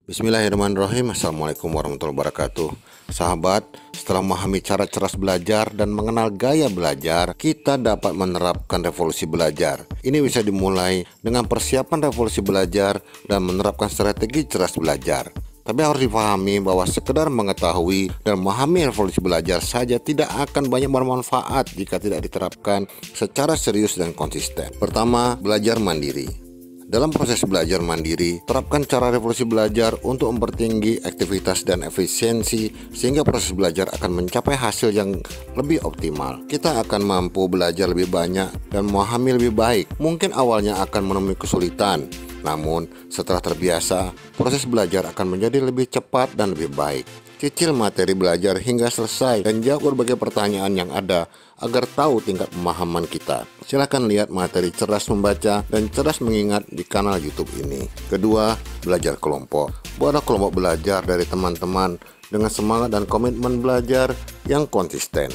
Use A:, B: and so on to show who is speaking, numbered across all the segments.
A: Bismillahirrahmanirrahim. Assalamualaikum warahmatullahi wabarakatuh. Sahabat, setelah memahami cara cerdas belajar dan mengenal gaya belajar, kita dapat menerapkan revolusi belajar. Ini bisa dimulai dengan persiapan revolusi belajar dan menerapkan strategi cerdas belajar. Tapi harus dipahami bahwa sekedar mengetahui dan memahami revolusi belajar saja tidak akan banyak bermanfaat jika tidak diterapkan secara serius dan konsisten. Pertama, belajar mandiri. Dalam proses belajar mandiri, terapkan cara revolusi belajar untuk mempertinggi aktivitas dan efisiensi sehingga proses belajar akan mencapai hasil yang lebih optimal. Kita akan mampu belajar lebih banyak dan memahami lebih baik. Mungkin awalnya akan menemui kesulitan, namun setelah terbiasa, proses belajar akan menjadi lebih cepat dan lebih baik. Cicil materi belajar hingga selesai dan jawab berbagai pertanyaan yang ada agar tahu tingkat pemahaman kita. Silakan lihat materi cerdas membaca dan cerdas mengingat di kanal YouTube ini. Kedua, belajar kelompok. Buatlah kelompok belajar dari teman-teman dengan semangat dan komitmen belajar yang konsisten.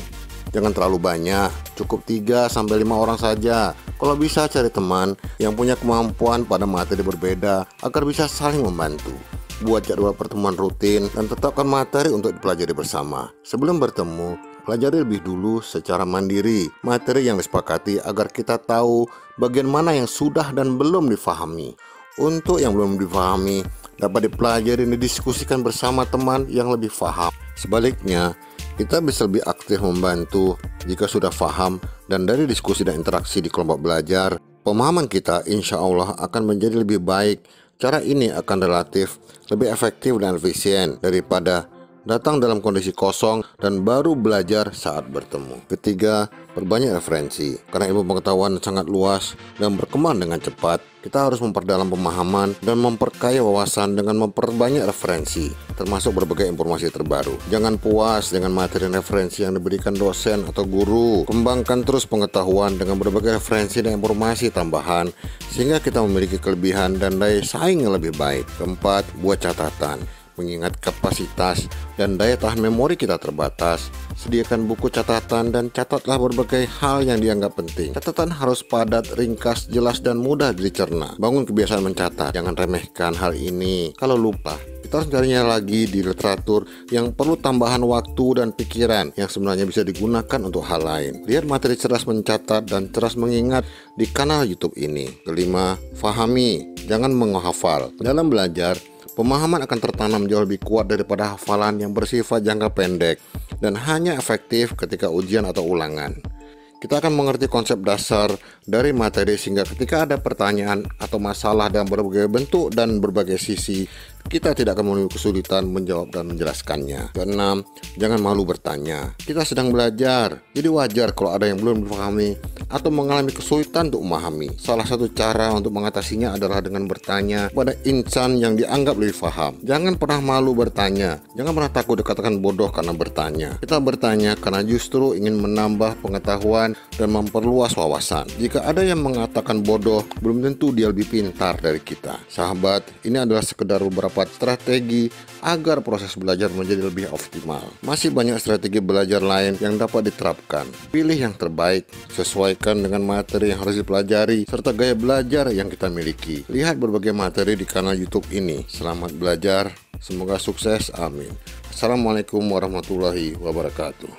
A: Jangan terlalu banyak, cukup 3-5 orang saja. Kalau bisa cari teman yang punya kemampuan pada materi berbeda agar bisa saling membantu. Buat jadwal pertemuan rutin dan tetapkan materi untuk dipelajari bersama. Sebelum bertemu, pelajari lebih dulu secara mandiri materi yang disepakati agar kita tahu bagian mana yang sudah dan belum difahami. Untuk yang belum difahami, dapat dipelajari dan didiskusikan bersama teman yang lebih paham. Sebaliknya, kita bisa lebih aktif membantu jika sudah paham, dan dari diskusi dan interaksi di kelompok belajar, pemahaman kita insya Allah akan menjadi lebih baik. Cara ini akan relatif lebih efektif dan efisien daripada datang dalam kondisi kosong dan baru belajar saat bertemu. Ketiga, perbanyak referensi. Karena ilmu pengetahuan sangat luas dan berkembang dengan cepat, kita harus memperdalam pemahaman dan memperkaya wawasan dengan memperbanyak referensi, termasuk berbagai informasi terbaru. Jangan puas dengan materi referensi yang diberikan dosen atau guru. Kembangkan terus pengetahuan dengan berbagai referensi dan informasi tambahan, sehingga kita memiliki kelebihan dan daya saing yang lebih baik. Keempat, buat catatan. Mengingat kapasitas dan daya tahan memori kita terbatas, sediakan buku catatan dan catatlah berbagai hal yang dianggap penting. Catatan harus padat, ringkas, jelas, dan mudah dicerna. Bangun kebiasaan mencatat, jangan remehkan hal ini. Kalau lupa, kita harus carinya lagi di literatur yang perlu tambahan waktu dan pikiran yang sebenarnya bisa digunakan untuk hal lain. Lihat materi cerdas mencatat dan cerdas mengingat di kanal YouTube ini. Kelima, fahami, jangan menghafal. Dalam belajar, pemahaman akan tertanam jauh lebih kuat daripada hafalan yang bersifat jangka pendek dan hanya efektif ketika ujian atau ulangan. Kita akan mengerti konsep dasar dari materi sehingga ketika ada pertanyaan atau masalah dalam berbagai bentuk dan berbagai sisi, kita tidak akan menemui kesulitan menjawab dan menjelaskannya. Keenam, jangan malu bertanya. Kita sedang belajar, jadi wajar kalau ada yang belum dipahami atau mengalami kesulitan untuk memahami. Salah satu cara untuk mengatasinya adalah dengan bertanya pada insan yang dianggap lebih paham. Jangan pernah malu bertanya. Jangan pernah takut dikatakan bodoh karena bertanya. Kita bertanya karena justru ingin menambah pengetahuan dan memperluas wawasan. Jika ada yang mengatakan bodoh, belum tentu dia lebih pintar dari kita. Sahabat, ini adalah sekedar beberapa strategi agar proses belajar menjadi lebih optimal. Masih banyak strategi belajar lain yang dapat diterapkan. Pilih yang terbaik, sesuaikan dengan materi yang harus dipelajari, serta gaya belajar yang kita miliki. Lihat berbagai materi di kanal YouTube ini. Selamat belajar, semoga sukses, amin. Assalamualaikum warahmatullahi wabarakatuh.